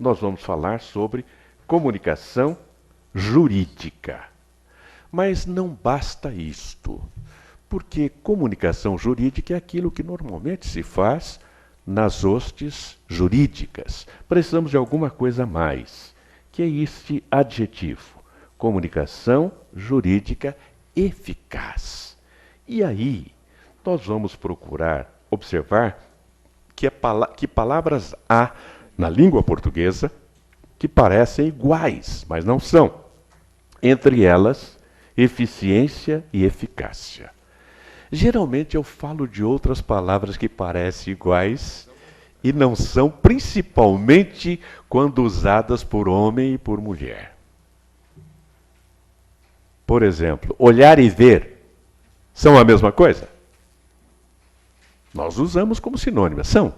nós vamos falar sobre comunicação jurídica. Mas não basta isto, porque comunicação jurídica é aquilo que normalmente se faz nas hostes jurídicas. Precisamos de alguma coisa a mais, que é este adjetivo: comunicação jurídica eficaz. E aí, nós vamos procurar observar que palavras há na língua portuguesa que parecem iguais, mas não são. Entre elas, eficiência e eficácia. Geralmente eu falo de outras palavras que parecem iguais e não são, principalmente quando usadas por homem e por mulher. Por exemplo, olhar e ver são a mesma coisa? Nós usamos como sinônimas, são.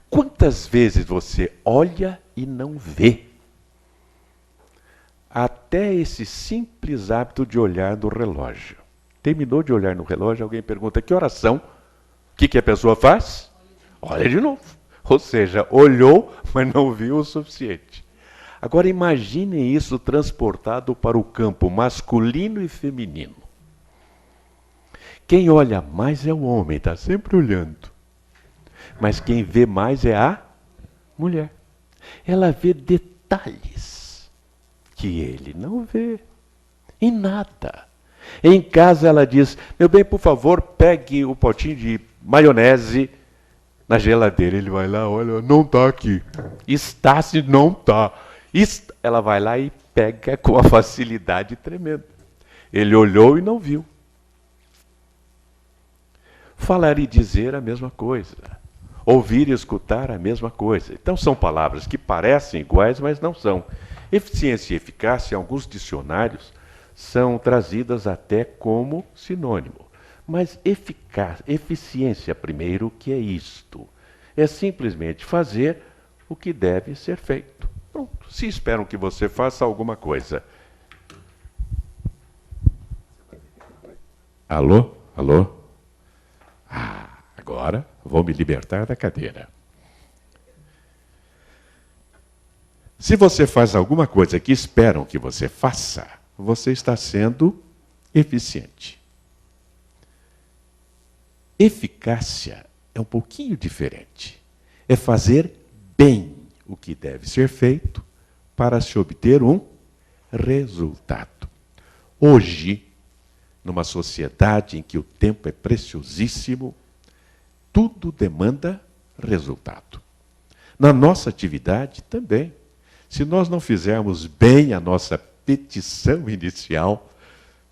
Quantas vezes você olha e não vê? Até esse simples hábito de olhar no relógio. Terminou de olhar no relógio, alguém pergunta: que horas são? O que a pessoa faz? Olha de novo. Ou seja, olhou, mas não viu o suficiente. Agora imaginem isso transportado para o campo masculino e feminino. Quem olha mais é o homem, está sempre olhando. Mas quem vê mais é a mulher. Ela vê detalhes que ele não vê em nada. Em casa ela diz: meu bem, por favor, pegue o potinho de maionese na geladeira. Ele vai lá, olha, não está aqui. Está se não está. Ela vai lá e pega com uma facilidade tremenda. Ele olhou e não viu. Falar e dizer a mesma coisa. Ouvir e escutar a mesma coisa. Então são palavras que parecem iguais, mas não são. Eficiência e eficácia, em alguns dicionários, são trazidas até como sinônimo. Mas eficiência, primeiro, o que é isto? É simplesmente fazer o que deve ser feito. Pronto. Se esperam que você faça alguma coisa. Alô? Alô? Agora vou me libertar da cadeira. Se você faz alguma coisa que esperam que você faça, você está sendo eficiente. Eficácia é um pouquinho diferente. É fazer bem o que deve ser feito para se obter um resultado. Hoje, numa sociedade em que o tempo é preciosíssimo, tudo demanda resultado. Na nossa atividade também. Se nós não fizermos bem a nossa petição inicial,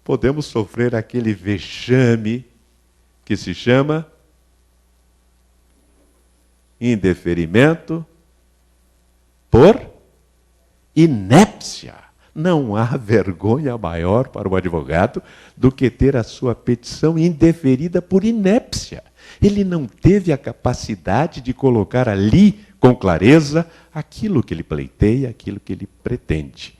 podemos sofrer aquele vexame que se chama indeferimento por inépcia. Não há vergonha maior para o advogado do que ter a sua petição indeferida por inépcia. Ele não teve a capacidade de colocar ali, com clareza, aquilo que ele pleiteia, aquilo que ele pretende.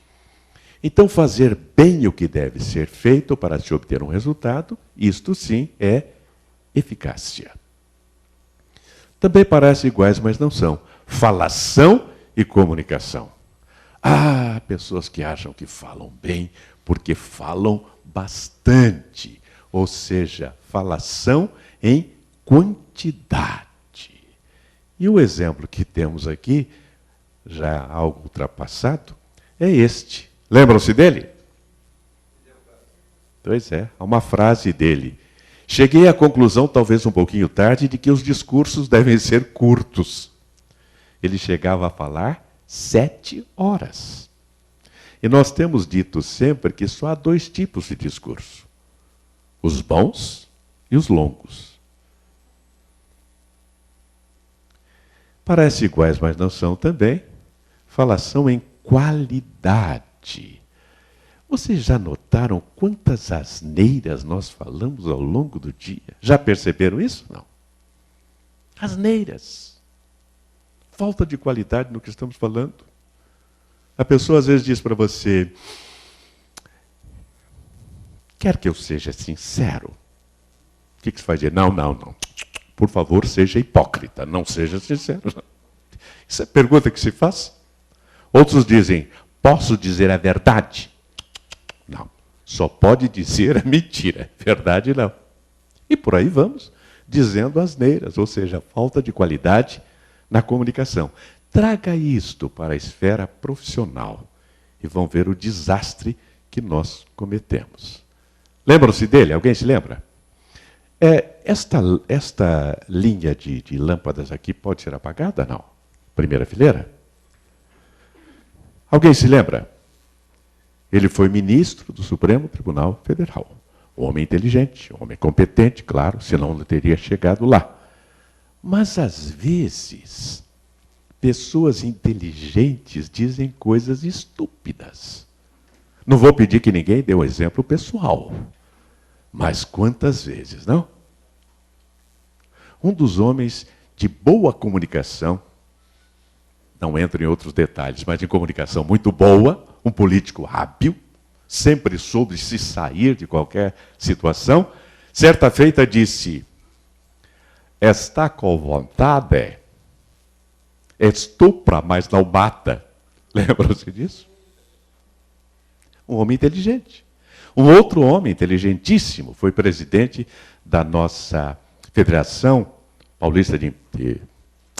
Então, fazer bem o que deve ser feito para se obter um resultado, isto sim é eficácia. Também parecem iguais, mas não são. Falação e comunicação. Há pessoas que acham que falam bem porque falam bastante. Ou seja, falação em quantidade. E o exemplo que temos aqui, já algo ultrapassado, é este. Lembram-se dele? Pois é, há uma frase dele. Cheguei à conclusão, talvez um pouquinho tarde, de que os discursos devem ser curtos. Ele chegava a falar 7 horas. E nós temos dito sempre que só há 2 tipos de discurso: os bons e os longos. Parecem iguais, mas não são também. Falação em qualidade. Vocês já notaram quantas asneiras nós falamos ao longo do dia? Já perceberam isso? Não. Asneiras. Falta de qualidade no que estamos falando. A pessoa às vezes diz para você: quer que eu seja sincero? O que você vai dizer? Não. Por favor, seja hipócrita, não seja sincero. Essa é a pergunta que se faz. Outros dizem, posso dizer a verdade? Não, só pode dizer a mentira, verdade não. E por aí vamos, dizendo asneiras, ou seja, falta de qualidade na comunicação. Traga isto para a esfera profissional e vão ver o desastre que nós cometemos. Lembram-se dele? Alguém se lembra? Esta linha de lâmpadas aqui pode ser apagada? Não. Primeira fileira? Alguém se lembra? Ele foi ministro do Supremo Tribunal Federal. Homem inteligente, homem competente, claro, senão não teria chegado lá. Mas, às vezes, pessoas inteligentes dizem coisas estúpidas. Não vou pedir que ninguém dê um exemplo pessoal. Mas quantas vezes, não? Um dos homens de boa comunicação, não entro em outros detalhes, mas de comunicação muito boa, um político hábil, sempre soube se sair de qualquer situação, certa feita disse, está com vontade, estupra, mas não mata. Lembram-se disso? Um homem inteligente. Um outro homem inteligentíssimo foi presidente da nossa Federação Paulista de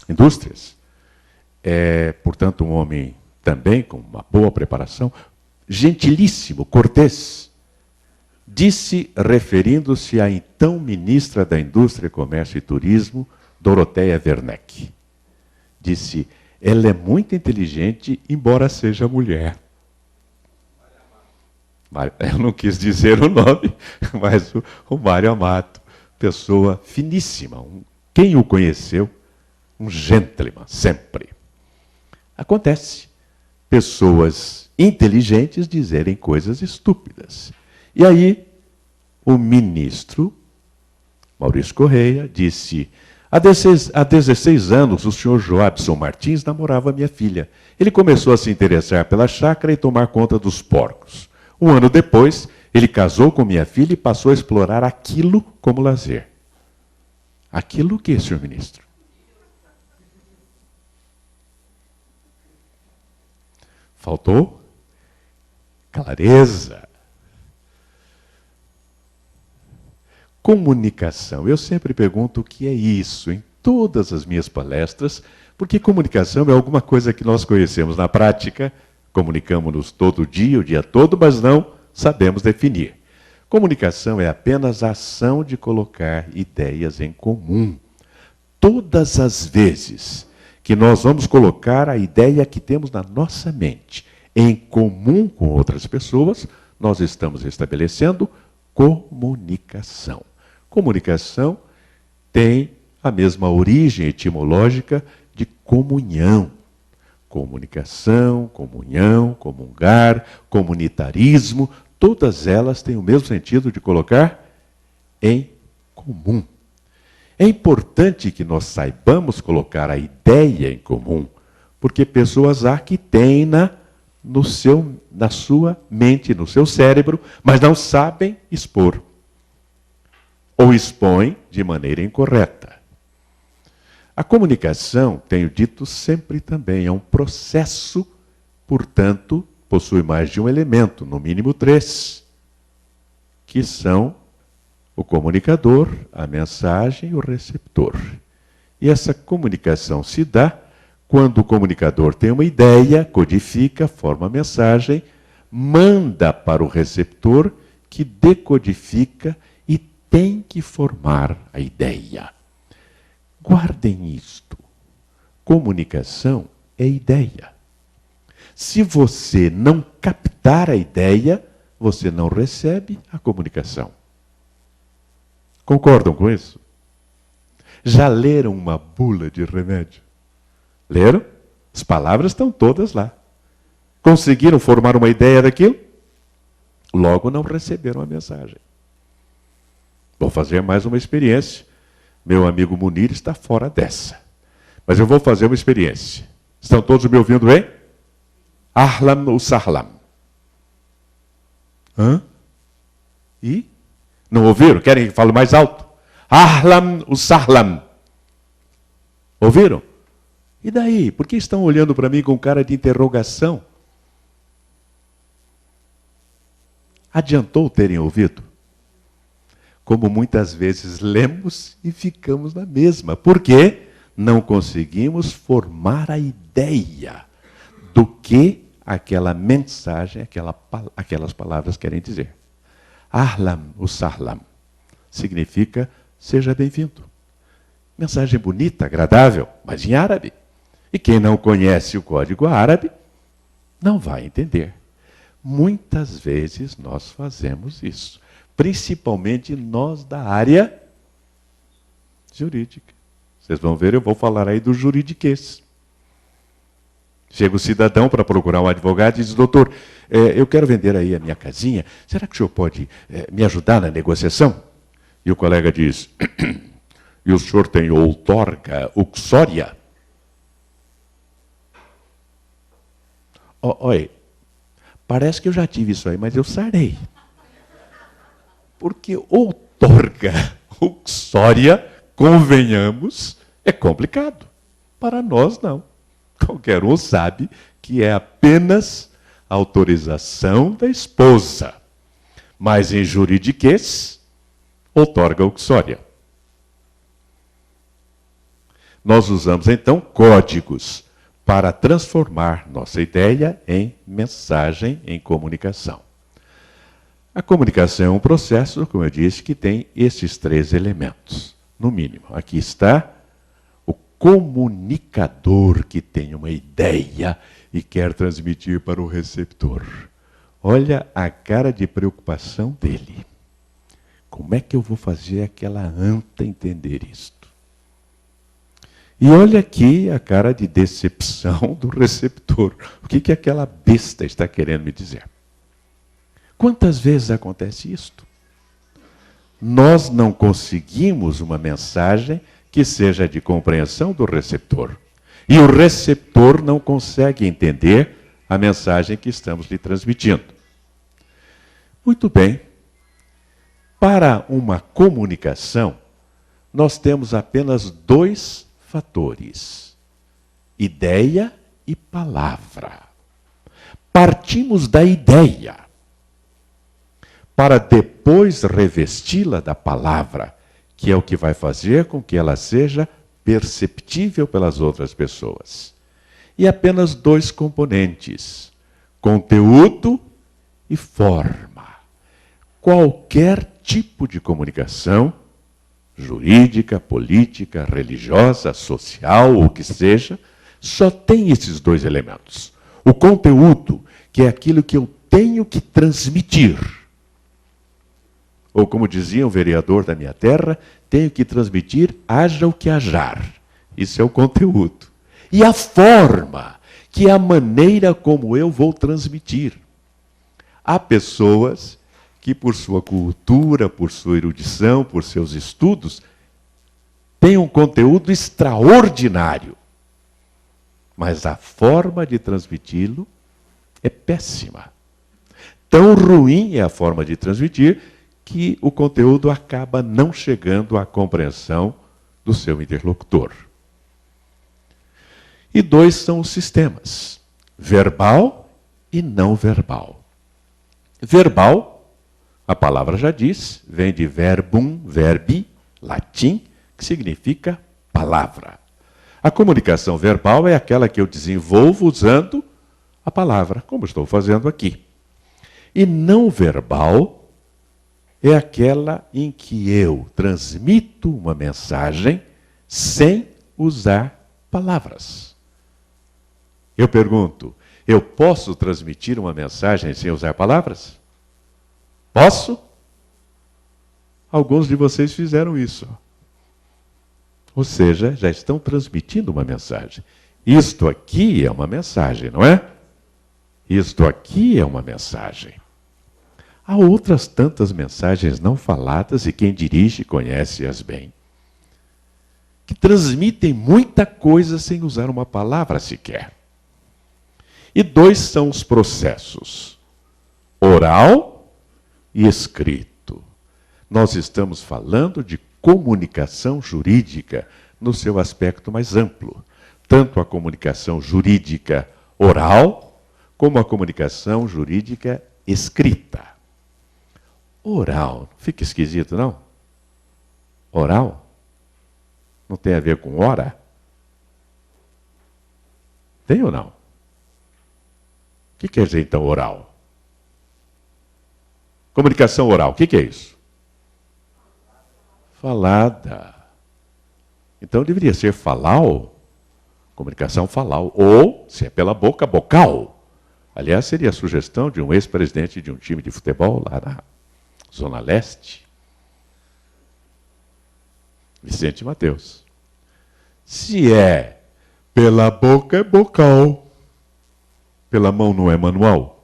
Indústrias. Portanto, um homem também com uma boa preparação, gentilíssimo, cortês. Disse, referindo-se à então ministra da Indústria, Comércio e Turismo, Doroteia Werneck. Disse, ela é muito inteligente, embora seja mulher. Eu não quis dizer o nome, mas o Mário Amato, pessoa finíssima. Quem o conheceu? Um gentleman, sempre. Acontece. Pessoas inteligentes dizerem coisas estúpidas. E aí, o ministro, Maurício Correia, disse, há 16 anos, o senhor Joabson Martins namorava minha filha. Ele começou a se interessar pela chácara e tomar conta dos porcos. Um ano depois, ele casou com minha filha e passou a explorar aquilo como lazer. Aquilo o quê, senhor ministro? Faltou clareza. Comunicação. Eu sempre pergunto o que é isso em todas as minhas palestras, porque comunicação é alguma coisa que nós conhecemos na prática, comunicamos-nos todo dia, o dia todo, mas não sabemos definir. Comunicação é apenas a ação de colocar ideias em comum. Todas as vezes que nós vamos colocar a ideia que temos na nossa mente em comum com outras pessoas, nós estamos estabelecendo comunicação. Comunicação tem a mesma origem etimológica de comunhão. Comunicação, comunhão, comungar, comunitarismo, todas elas têm o mesmo sentido de colocar em comum. É importante que nós saibamos colocar a ideia em comum, porque pessoas há que têm na sua mente, no seu cérebro, mas não sabem expor. Ou expõem de maneira incorreta. A comunicação, tenho dito sempre também, é um processo, portanto, possui mais de um elemento, no mínimo 3, que são o comunicador, a mensagem e o receptor. E essa comunicação se dá quando o comunicador tem uma ideia, codifica, forma a mensagem, manda para o receptor, que decodifica e tem que formar a ideia. Guardem isto. Comunicação é ideia. Se você não captar a ideia, você não recebe a comunicação. Concordam com isso? Já leram uma bula de remédio? Leram? As palavras estão todas lá. Conseguiram formar uma ideia daquilo? Logo não receberam a mensagem. Vou fazer mais uma experiência. Meu amigo Munir está fora dessa. Mas eu vou fazer uma experiência. Estão todos me ouvindo bem? Ahlam ou sahlam? Hã? E? Não ouviram? Querem que fale mais alto? Ahlam ou sahlam? Ouviram? E daí? Por que estão olhando para mim com cara de interrogação? Adiantou terem ouvido? Como muitas vezes lemos e ficamos na mesma. Por quê? Não conseguimos formar a ideia do que aquela mensagem, aquelas palavras querem dizer. Ahlam o sahlam significa seja bem-vindo. Mensagem bonita, agradável, mas em árabe. E quem não conhece o código árabe não vai entender. Muitas vezes nós fazemos isso, principalmente nós da área jurídica. Vocês vão ver, eu vou falar aí do juridiquês. Chega o cidadão para procurar um advogado e diz, doutor, eu quero vender aí a minha casinha, será que o senhor pode me ajudar na negociação? E o colega diz, e o senhor tem outorga uxória? Olha, parece que eu já tive isso aí, mas eu sarei. Porque outorga uxória, convenhamos, é complicado. Para nós, não. Qualquer um sabe que é apenas autorização da esposa. Mas em juridiquês, outorga uxória. Nós usamos, então, códigos para transformar nossa ideia em mensagem, em comunicação. A comunicação é um processo, como eu disse, que tem esses 3 elementos, no mínimo. Aqui está o comunicador que tem uma ideia e quer transmitir para o receptor. Olha a cara de preocupação dele. Como é que eu vou fazer aquela anta entender isto? E olha aqui a cara de decepção do receptor. O que aquela besta está querendo me dizer? Quantas vezes acontece isto? Nós não conseguimos uma mensagem que seja de compreensão do receptor. E o receptor não consegue entender a mensagem que estamos lhe transmitindo. Muito bem. Para uma comunicação, nós temos apenas 2 fatores: ideia e palavra. Partimos da ideia para depois revesti-la da palavra, que é o que vai fazer com que ela seja perceptível pelas outras pessoas. E apenas 2 componentes: conteúdo e forma. Qualquer tipo de comunicação, jurídica, política, religiosa, social, o que seja, só tem esses 2 elementos. O conteúdo, que é aquilo que eu tenho que transmitir. Ou como dizia um vereador da minha terra, tenho que transmitir, haja o que hajar. Isso é o conteúdo. E a forma, que é a maneira como eu vou transmitir. Há pessoas que, por sua cultura, por sua erudição, por seus estudos, têm um conteúdo extraordinário. Mas a forma de transmiti-lo é péssima. Tão ruim é a forma de transmitir que o conteúdo acaba não chegando à compreensão do seu interlocutor. E 2 são os sistemas: verbal e não verbal. Verbal, a palavra já diz, vem de verbum, verbi, latim, que significa palavra. A comunicação verbal é aquela que eu desenvolvo usando a palavra, como estou fazendo aqui. E não verbal é aquela em que eu transmito uma mensagem sem usar palavras. Eu pergunto, eu posso transmitir uma mensagem sem usar palavras? Posso? Alguns de vocês fizeram isso. Ou seja, já estão transmitindo uma mensagem. Isto aqui é uma mensagem, não é? Isto aqui é uma mensagem. Há outras tantas mensagens não faladas, e quem dirige conhece-as bem, que transmitem muita coisa sem usar uma palavra sequer. E 2 são os processos: oral e escrito. Nós estamos falando de comunicação jurídica no seu aspecto mais amplo. tanto a comunicação jurídica oral, como a comunicação jurídica escrita. Oral, fica esquisito, não? Oral? Não tem a ver com hora? Tem ou não? O que quer dizer, então, oral? Comunicação oral, o que é isso? Falada. Então deveria ser falal, comunicação falal, ou, se é pela boca, bocal. Aliás, seria a sugestão de um ex-presidente de um time de futebol lá na Zona Leste, Vicente Mateus. Se é pela boca, é bocal. Pela mão não é manual.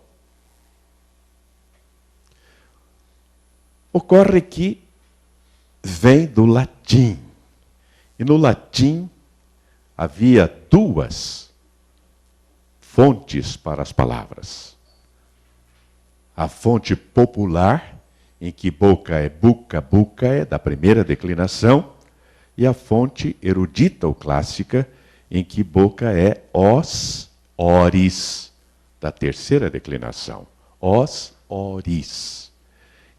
Ocorre que vem do latim. E no latim havia duas fontes para as palavras. A fonte popular, em que boca é buca, buca é da primeira declinação, e a fonte erudita ou clássica, em que boca é os, oris, da terceira declinação. Os, oris.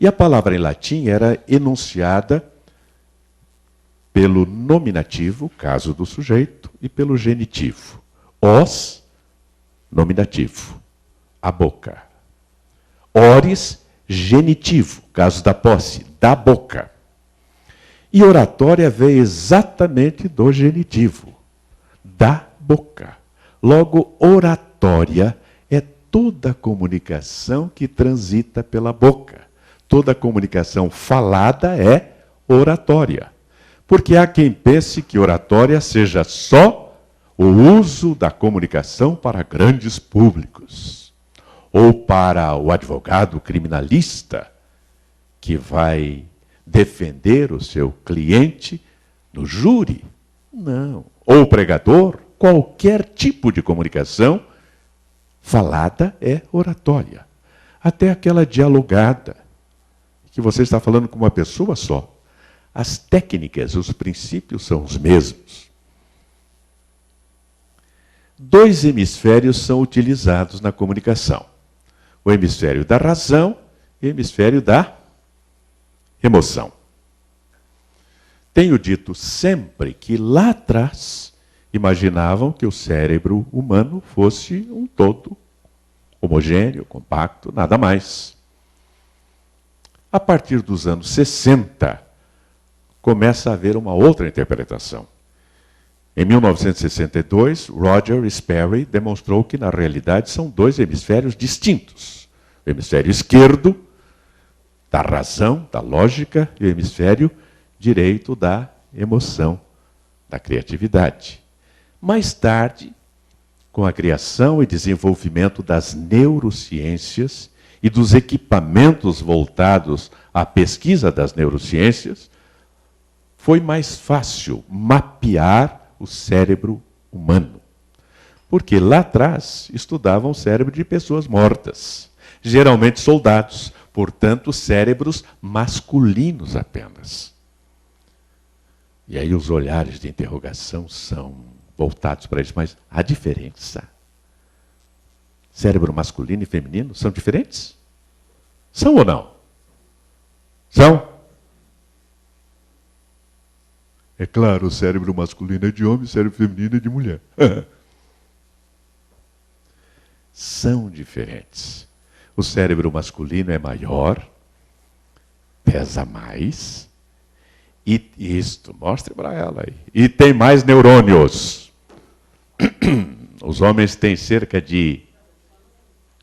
E a palavra em latim era enunciada pelo nominativo, caso do sujeito, e pelo genitivo. Os, nominativo, a boca. Oris, genitivo, caso da posse, da boca. E oratória veio exatamente do genitivo, da boca. Logo, oratória é toda comunicação que transita pela boca. Toda comunicação falada é oratória. Porque há quem pense que oratória seja só o uso da comunicação para grandes públicos, ou para o advogado criminalista que vai defender o seu cliente no júri. Não. Ou o pregador, qualquer tipo de comunicação falada é oratória. Até aquela dialogada, que você está falando com uma pessoa só. As técnicas, os princípios são os mesmos. Dois hemisférios são utilizados na comunicação. O hemisfério da razão e o hemisfério da emoção. Tenho dito sempre que lá atrás imaginavam que o cérebro humano fosse um todo, homogêneo, compacto, nada mais. A partir dos anos 60, começa a haver uma outra interpretação. Em 1962, Roger Sperry demonstrou que, na realidade, são dois hemisférios distintos. O hemisfério esquerdo, da razão, da lógica, e o hemisfério direito da emoção, da criatividade. Mais tarde, com a criação e desenvolvimento das neurociências e dos equipamentos voltados à pesquisa das neurociências, foi mais fácil mapear o cérebro humano. Porque lá atrás estudavam o cérebro de pessoas mortas, geralmente soldados, portanto, cérebros masculinos apenas. E aí os olhares de interrogação são voltados para isso, mas há diferença. Cérebro masculino e feminino são diferentes? São ou não? São? É claro, o cérebro masculino é de homem, o cérebro feminino é de mulher. São diferentes. O cérebro masculino é maior, pesa mais, e isto, mostre para ela aí. E tem mais neurônios. Os homens têm cerca de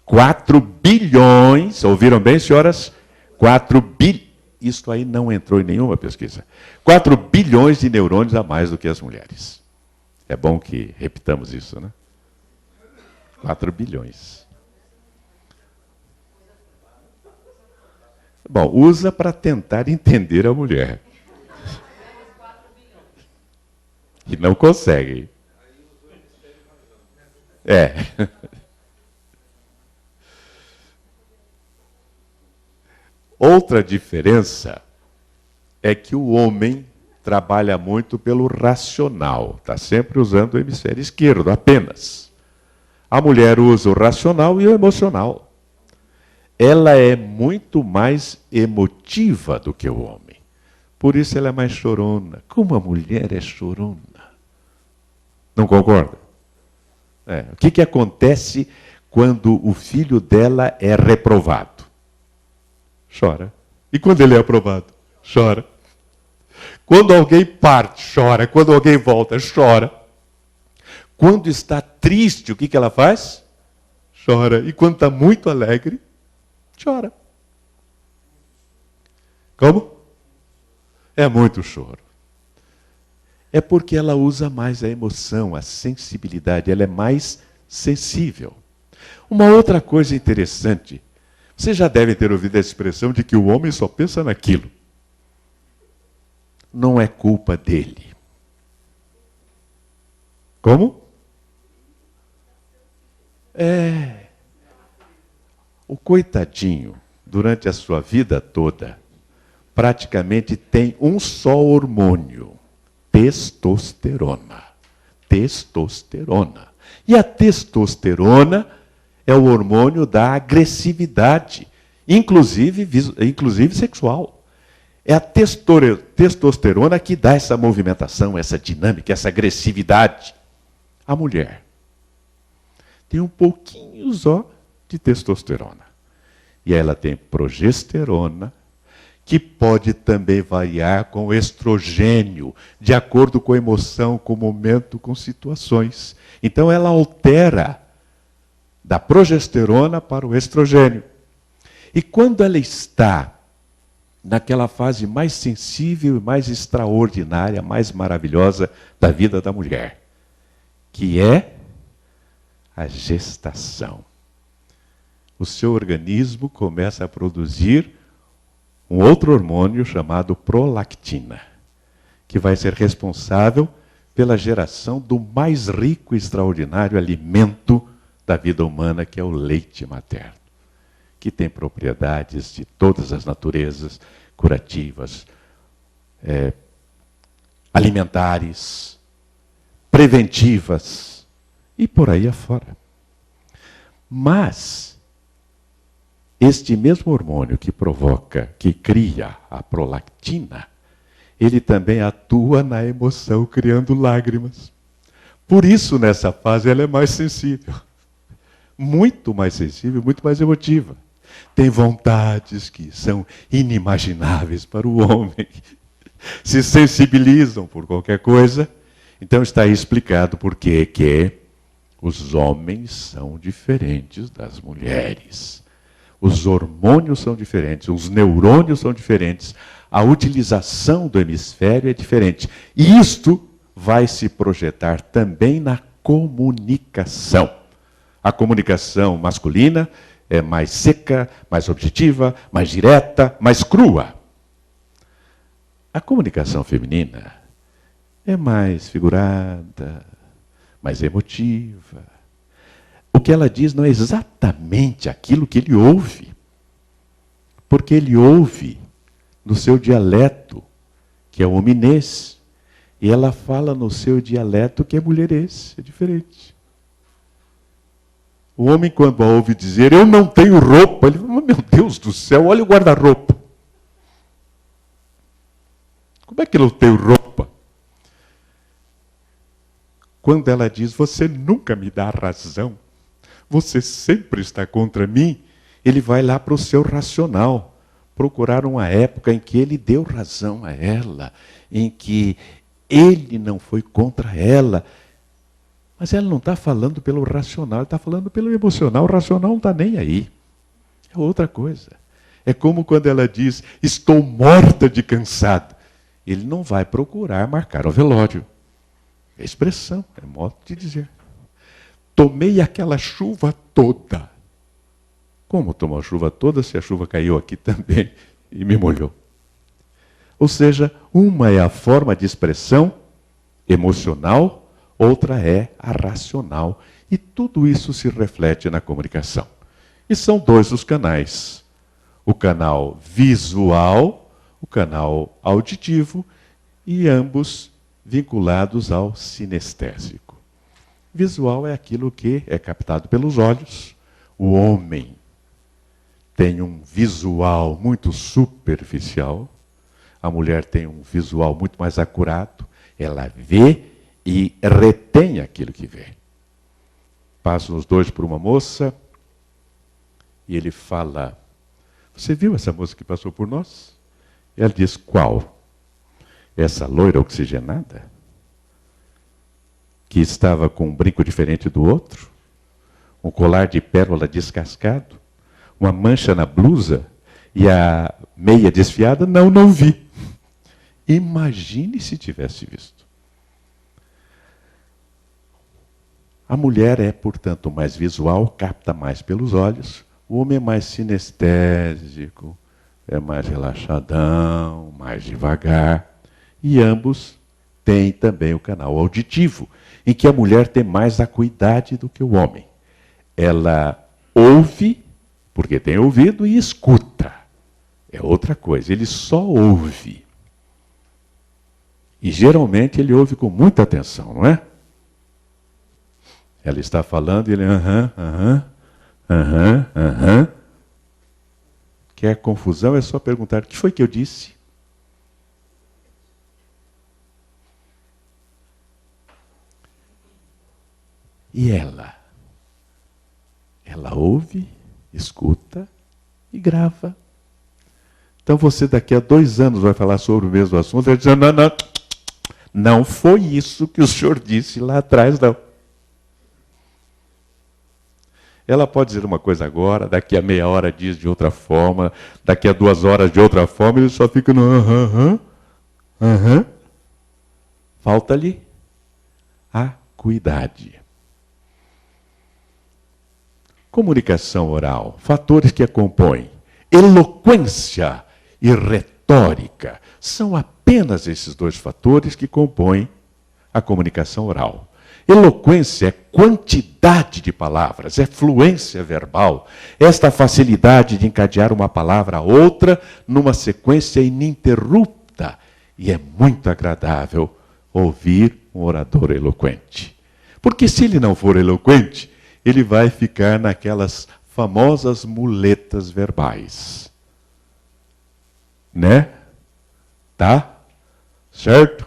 4 bilhões, ouviram bem, senhoras? 4 bilhões. Isto aí não entrou em nenhuma pesquisa. 4 bilhões de neurônios a mais do que as mulheres. É bom que repitamos isso, né? 4 bilhões. Bom, usa para tentar entender a mulher. E não consegue. É. Outra diferença é que o homem trabalha muito pelo racional, está sempre usando o hemisfério esquerdo apenas. A mulher usa o racional e o emocional. Ela é muito mais emotiva do que o homem. Por isso ela é mais chorona. Como a mulher é chorona. Não concorda? O que acontece quando o filho dela é reprovado? Chora. E quando ele é aprovado? Chora. Quando alguém parte, chora. Quando alguém volta, chora. Quando está triste, o que ela faz? Chora. E quando está muito alegre, chora. Como? É muito choro. É porque ela usa mais a emoção, a sensibilidade, ela é mais sensível. Uma outra coisa interessante, você já deve ter ouvido a expressão de que o homem só pensa naquilo. Não é culpa dele. Como? O coitadinho, durante a sua vida toda, praticamente tem um só hormônio: testosterona. Testosterona. E a testosterona é o hormônio da agressividade, inclusive sexual. É a testosterona que dá essa movimentação, essa dinâmica, essa agressividade. A mulher tem um pouquinho só de testosterona. E ela tem progesterona, que pode também variar com o estrogênio, de acordo com a emoção, com o momento, com situações. Então ela altera da progesterona para o estrogênio. E quando ela está naquela fase mais sensível e mais extraordinária, mais maravilhosa da vida da mulher, que é a gestação. O seu organismo começa a produzir um outro hormônio chamado prolactina, que vai ser responsável pela geração do mais rico e extraordinário alimento da vida humana, que é o leite materno, que tem propriedades de todas as naturezas, curativas, alimentares, preventivas e por aí afora. Mas este mesmo hormônio que provoca, que cria a prolactina, ele também atua na emoção, criando lágrimas. Por isso, nessa fase, ela é mais sensível. Muito mais sensível, muito mais emotiva. Tem vontades que são inimagináveis para o homem. Se sensibilizam por qualquer coisa. Então está aí explicado por que os homens são diferentes das mulheres. Os hormônios são diferentes, os neurônios são diferentes, a utilização do hemisfério é diferente. E isto vai se projetar também na comunicação. A comunicação masculina é mais seca, mais objetiva, mais direta, mais crua. A comunicação feminina é mais figurada, mais emotiva. O que ela diz não é exatamente aquilo que ele ouve, porque ele ouve no seu dialeto, que é o hominês, e ela fala no seu dialeto, que é mulherês, é diferente. O homem, quando a ouve dizer, eu não tenho roupa, ele fala, meu Deus do céu, olha o guarda-roupa. Como é que eu não tenho roupa? Quando ela diz, você nunca me dá razão, você sempre está contra mim, ele vai lá para o seu racional, procurar uma época em que ele deu razão a ela, em que ele não foi contra ela. Mas ela não está falando pelo racional, ela está falando pelo emocional. O racional não está nem aí. É outra coisa. É como quando ela diz, estou morta de cansado. Ele não vai procurar marcar o velório. É expressão, é modo de dizer. Tomei aquela chuva toda. Como tomou a chuva toda se a chuva caiu aqui também e me molhou? Ou seja, uma é a forma de expressão emocional, outra é a racional. E tudo isso se reflete na comunicação. E são dois os canais. O canal visual, o canal auditivo e ambos vinculados ao sinestésico. Visual é aquilo que é captado pelos olhos. O homem tem um visual muito superficial, a mulher tem um visual muito mais acurado, ela vê e retém aquilo que vê. Passam os dois por uma moça e ele fala: "Você viu essa moça que passou por nós?" Ela diz: "Qual? Essa loira oxigenada? Que estava com um brinco diferente do outro? Um colar de pérola descascado? Uma mancha na blusa? E a meia desfiada? Não, não vi." Imagine se tivesse visto. A mulher é, portanto, mais visual, capta mais pelos olhos. O homem é mais sinestésico, é mais relaxadão, mais devagar. E ambos têm também o canal auditivo, em que a mulher tem mais acuidade do que o homem. Ela ouve, porque tem ouvido, e escuta. É outra coisa, ele só ouve. E geralmente ele ouve com muita atenção, não é? Ela está falando e ele aham. Quer confusão, é só perguntar: "O que foi que eu disse?" E ela? Ela ouve, escuta e grava. Então você daqui a 2 anos vai falar sobre o mesmo assunto, ele diz: não foi isso que o senhor disse lá atrás, não. Ela pode dizer uma coisa agora, daqui a meia hora diz de outra forma, daqui a 2 horas de outra forma, ele só fica no aham. Falta-lhe acuidade. Comunicação oral, fatores que a compõem. Eloquência e retórica. São apenas esses 2 fatores que compõem a comunicação oral. Eloquência é quantidade de palavras, é fluência verbal, esta facilidade de encadear uma palavra a outra numa sequência ininterrupta. E é muito agradável ouvir um orador eloquente. Porque se ele não for eloquente, ele vai ficar naquelas famosas muletas verbais. Né? Tá? Certo?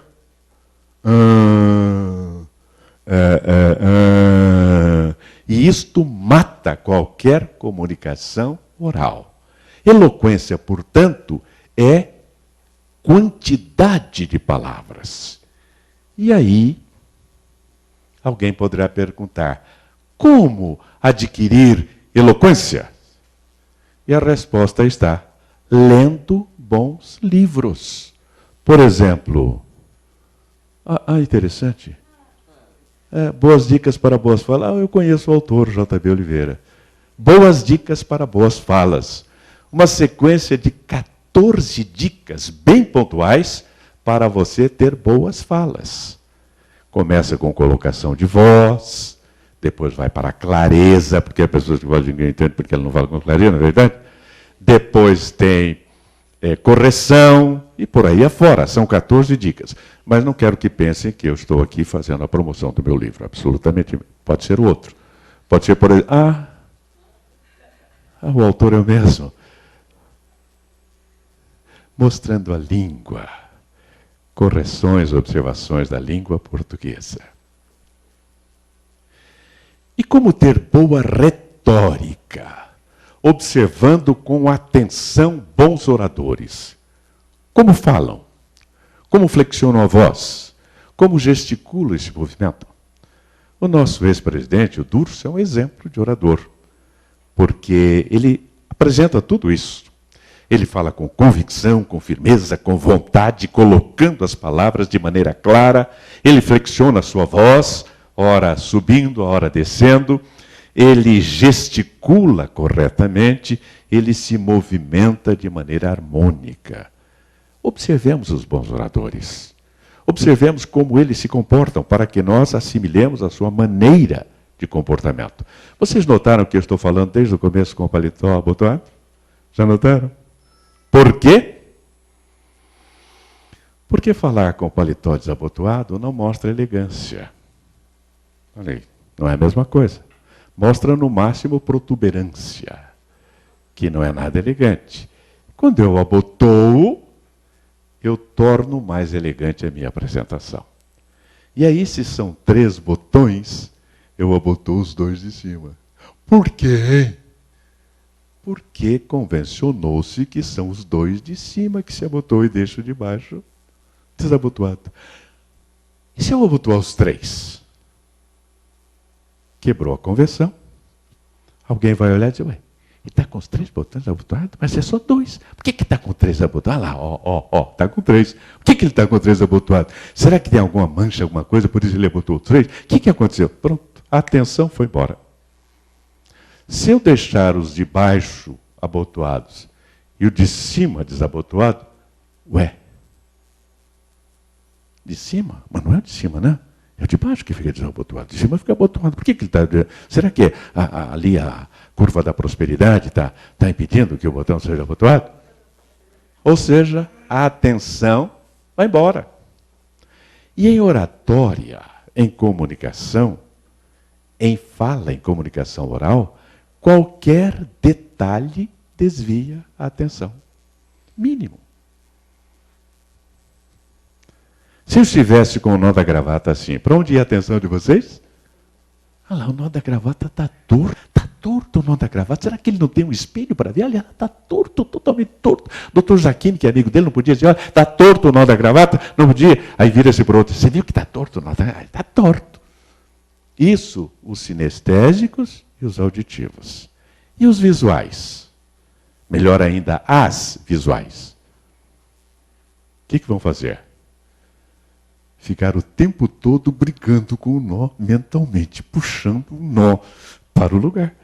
E isto mata qualquer comunicação oral. Eloquência, portanto, é quantidade de palavras. E aí, alguém poderá perguntar: como adquirir eloquência? E a resposta está: lendo bons livros. Por exemplo, interessante. Boas dicas para boas falas. Eu conheço o autor, J.B. Oliveira. Boas dicas para boas falas. Uma sequência de 14 dicas bem pontuais para você ter boas falas. Começa com colocação de voz, depois vai para a clareza, porque a pessoa que fala de ninguém entende porque ela não fala com clareza, não é verdade? Depois tem correção e por aí afora. São 14 dicas. Mas não quero que pensem que eu estou aqui fazendo a promoção do meu livro. Absolutamente. Pode ser o outro. Pode ser, por exemplo, o autor é o mesmo. Mostrando a língua. Correções, observações da língua portuguesa. E como ter boa retórica? Observando com atenção bons oradores. Como falam? Como flexionam a voz? Como gesticulam esse movimento? O nosso ex-presidente, o Durso, é um exemplo de orador, porque ele apresenta tudo isso. Ele fala com convicção, com firmeza, com vontade, colocando as palavras de maneira clara. Ele flexiona a sua voz, ora subindo, ora descendo. Ele gesticula corretamente, ele se movimenta de maneira harmônica. Observemos os bons oradores. Observemos como eles se comportam, para que nós assimilemos a sua maneira de comportamento. Vocês notaram que eu estou falando desde o começo com o paletó abotoado? Já notaram? Por quê? Porque falar com paletó desabotoado não mostra elegância. Olha aí, não é a mesma coisa. Mostra no máximo protuberância, que não é nada elegante. Quando eu abotoo, eu torno mais elegante a minha apresentação. E aí, se são 3 botões, eu abotoo os 2 de cima. Por quê? Porque convencionou-se que são os 2 de cima que se abotou e deixo de baixo desabotoado. E se eu abotoar os 3? Quebrou a convenção. Alguém vai olhar e dizer, ué, ele está com os 3 botões abotoados? Mas é só 2. Por que está com 3 abotoados? Olha lá, está com 3. Por que ele está com 3 abotoados? Será que tem alguma mancha, alguma coisa, por isso ele abotoou 3? O que aconteceu? Pronto, a atenção foi embora. Se eu deixar os de baixo abotoados e o de cima desabotoado, ué, de cima? Mas não é o de cima, né? É o de baixo que fica desabotoado. De cima fica abotoado. Por que ele está... Será que ali a curva da prosperidade está impedindo que o botão seja abotoado? Ou seja, a atenção vai embora. E em oratória, em comunicação, em fala, em comunicação oral, qualquer detalhe desvia a atenção. Mínimo. Se eu estivesse com o nó da gravata assim, para onde ia a atenção de vocês? Olha lá, o nó da gravata está torto. Está torto o nó da gravata. Será que ele não tem um espelho para ver? Olha, está torto, totalmente torto. Doutor Jaquine, que é amigo dele, não podia dizer, olha, está torto o nó da gravata? Não podia. Aí vira-se para o outro, você viu que está torto o nó da gravata? Está torto. Isso, os sinestésicos e os auditivos. E os visuais? Melhor ainda, as visuais. O que vão fazer? Ficar o tempo todo brigando com o nó mentalmente, puxando o nó para o lugar.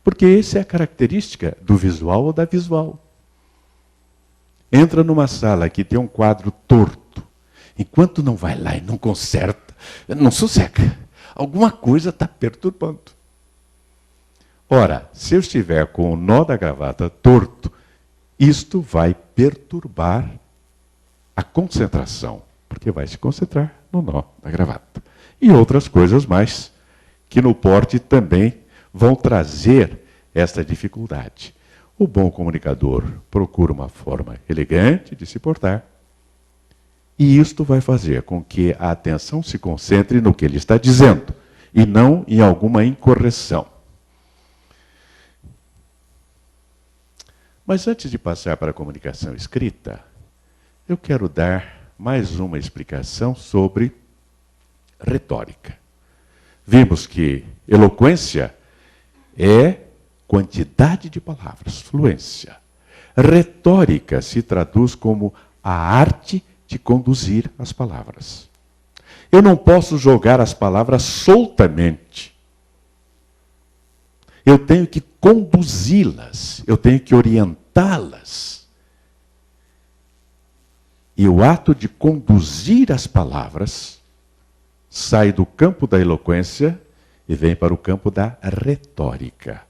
Porque essa é a característica do visual ou da visual. Entra numa sala que tem um quadro torto, enquanto não vai lá e não conserta, não sossega. Alguma coisa está perturbando. Ora, se eu estiver com o nó da gravata torto, isto vai perturbar a concentração, porque vai se concentrar no nó da gravata. E outras coisas mais, que no porte também vão trazer esta dificuldade. O bom comunicador procura uma forma elegante de se portar, e isto vai fazer com que a atenção se concentre no que ele está dizendo, e não em alguma incorreção. Mas antes de passar para a comunicação escrita, eu quero dar mais uma explicação sobre retórica. Vimos que eloquência é quantidade de palavras, fluência. Retórica se traduz como a arte de conduzir as palavras. Eu não posso jogar as palavras soltamente. Eu tenho que conduzi-las, eu tenho que orientá-las. E o ato de conduzir as palavras sai do campo da eloquência e vem para o campo da retórica.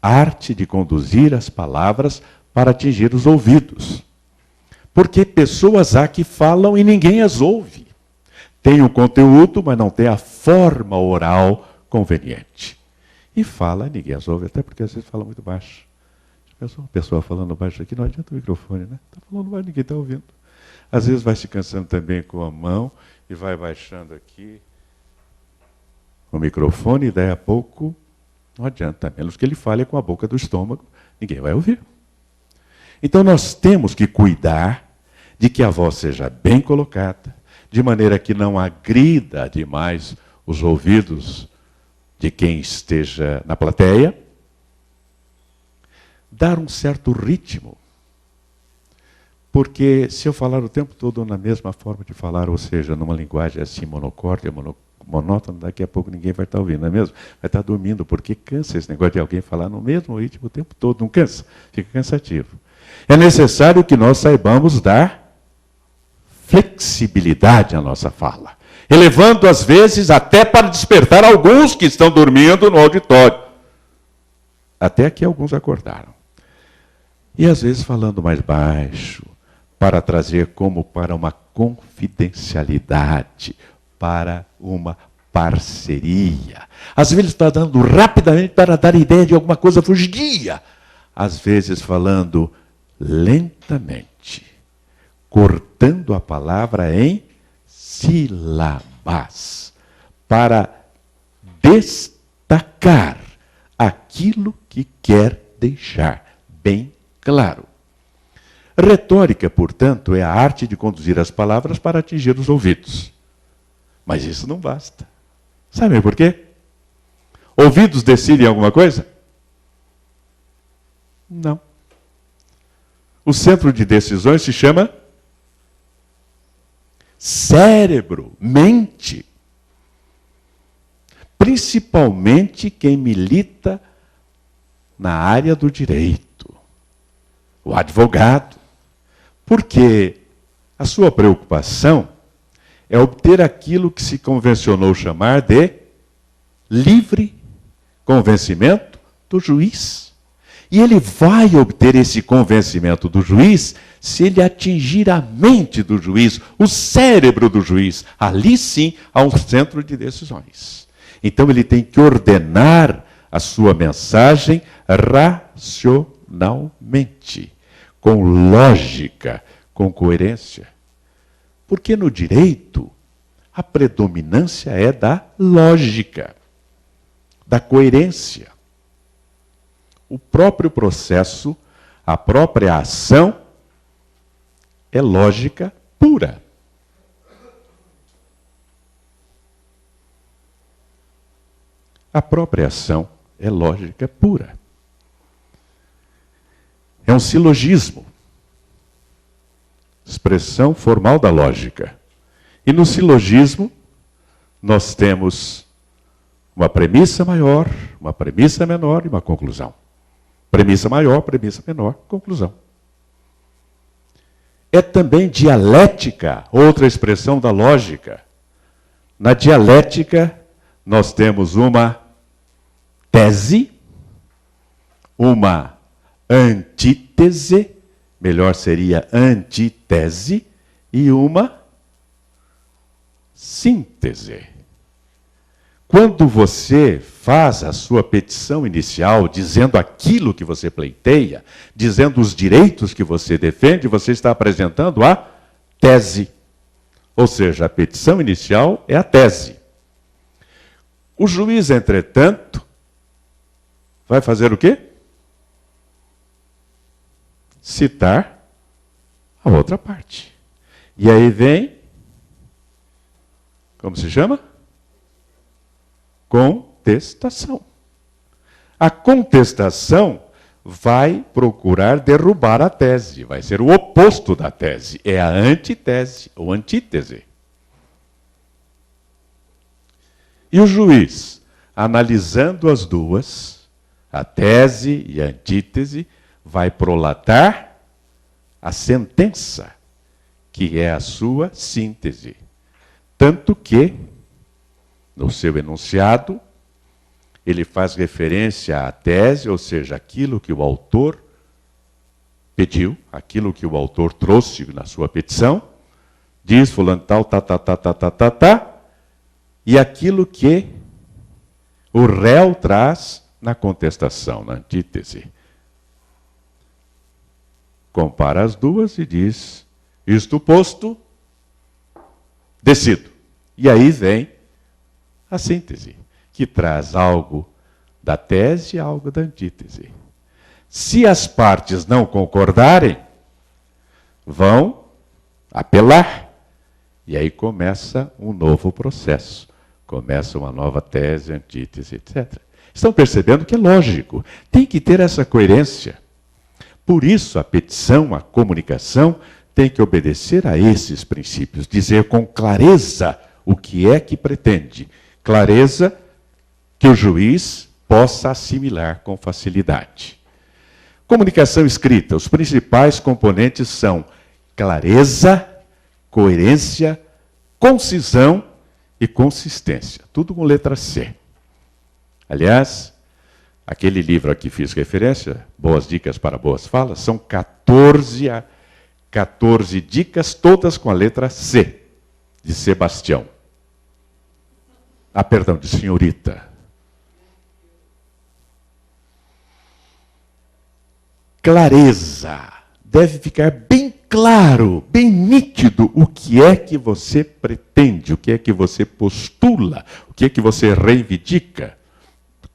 Arte de conduzir as palavras para atingir os ouvidos. Porque pessoas há que falam e ninguém as ouve. Tem o conteúdo, mas não tem a forma oral conveniente. E fala, ninguém as ouve, até porque às vezes fala muito baixo. Uma pessoa falando baixo aqui, não adianta o microfone, né? Está falando baixo, ninguém está ouvindo. Às vezes vai se cansando também com a mão e vai baixando aqui o microfone e daí a pouco não adianta, a menos que ele fale com a boca do estômago, ninguém vai ouvir. Então nós temos que cuidar de que a voz seja bem colocada, de maneira que não agrida demais os ouvidos de quem esteja na plateia, dar um certo ritmo. Porque se eu falar o tempo todo na mesma forma de falar, ou seja, numa linguagem assim monocórdia, monótona, daqui a pouco ninguém vai estar ouvindo, não é mesmo? Vai estar dormindo, porque cansa esse negócio de alguém falar no mesmo ritmo o tempo todo, não cansa? Fica cansativo. É necessário que nós saibamos dar flexibilidade à nossa fala, elevando às vezes até para despertar alguns que estão dormindo no auditório. Até que alguns acordaram. E às vezes falando mais baixo, para trazer como para uma confidencialidade, para uma parceria. Às vezes está dando rapidamente para dar ideia de alguma coisa fugidia. Às vezes falando lentamente, cortando a palavra em sílabas, para destacar aquilo que quer deixar bem claro. Retórica, portanto, é a arte de conduzir as palavras para atingir os ouvidos. Mas isso não basta. Sabe por quê? Ouvidos decidem alguma coisa? Não. O centro de decisões se chama cérebro, mente. Principalmente quem milita na área do direito, o advogado. Porque a sua preocupação é obter aquilo que se convencionou chamar de livre convencimento do juiz. E ele vai obter esse convencimento do juiz se ele atingir a mente do juiz, o cérebro do juiz. Ali sim há um centro de decisões. Então ele tem que ordenar a sua mensagem racionalmente, com lógica, com coerência. Porque no direito, a predominância é da lógica, da coerência. O próprio processo, a própria ação, é lógica pura. A própria ação é lógica pura. É um silogismo. Expressão formal da lógica. E no silogismo, nós temos uma premissa maior, uma premissa menor e uma conclusão. Premissa maior, premissa menor, conclusão. É também dialética, outra expressão da lógica. Na dialética, nós temos uma tese, uma antítese, melhor seria antítese, e uma síntese. Quando você faz a sua petição inicial, dizendo aquilo que você pleiteia, dizendo os direitos que você defende, você está apresentando a tese. Ou seja, a petição inicial é a tese. O juiz, entretanto, vai fazer o quê? Citar a outra parte. E aí vem, como se chama? Contestação. A contestação vai procurar derrubar a tese, vai ser o oposto da tese, é a antitese ou antítese. E o juiz, analisando as duas, a tese e a antítese, vai prolatar a sentença, que é a sua síntese. Tanto que, no seu enunciado, ele faz referência à tese, ou seja, aquilo que o autor pediu, aquilo que o autor trouxe na sua petição, diz fulano tal, e aquilo que o réu traz na contestação, na antítese. Compara as duas e diz, isto posto, decido. E aí vem a síntese, que traz algo da tese e algo da antítese. Se as partes não concordarem, vão apelar. E aí começa um novo processo. Começa uma nova tese, antítese, etc. Estão percebendo que é lógico. Tem que ter essa coerência. Por isso, a petição, a comunicação, tem que obedecer a esses princípios. Dizer com clareza o que é que pretende. Clareza que o juiz possa assimilar com facilidade. Comunicação escrita. Os principais componentes são clareza, coerência, concisão e consistência. Tudo com letra C. Aliás, aquele livro a que fiz referência, Boas Dicas para Boas Falas, são 14 14 dicas, todas com a letra C, de Sebastião. Ah, perdão, de senhorita. Clareza. Deve ficar bem claro, bem nítido o que é que você pretende, o que é que você postula, o que é que você reivindica.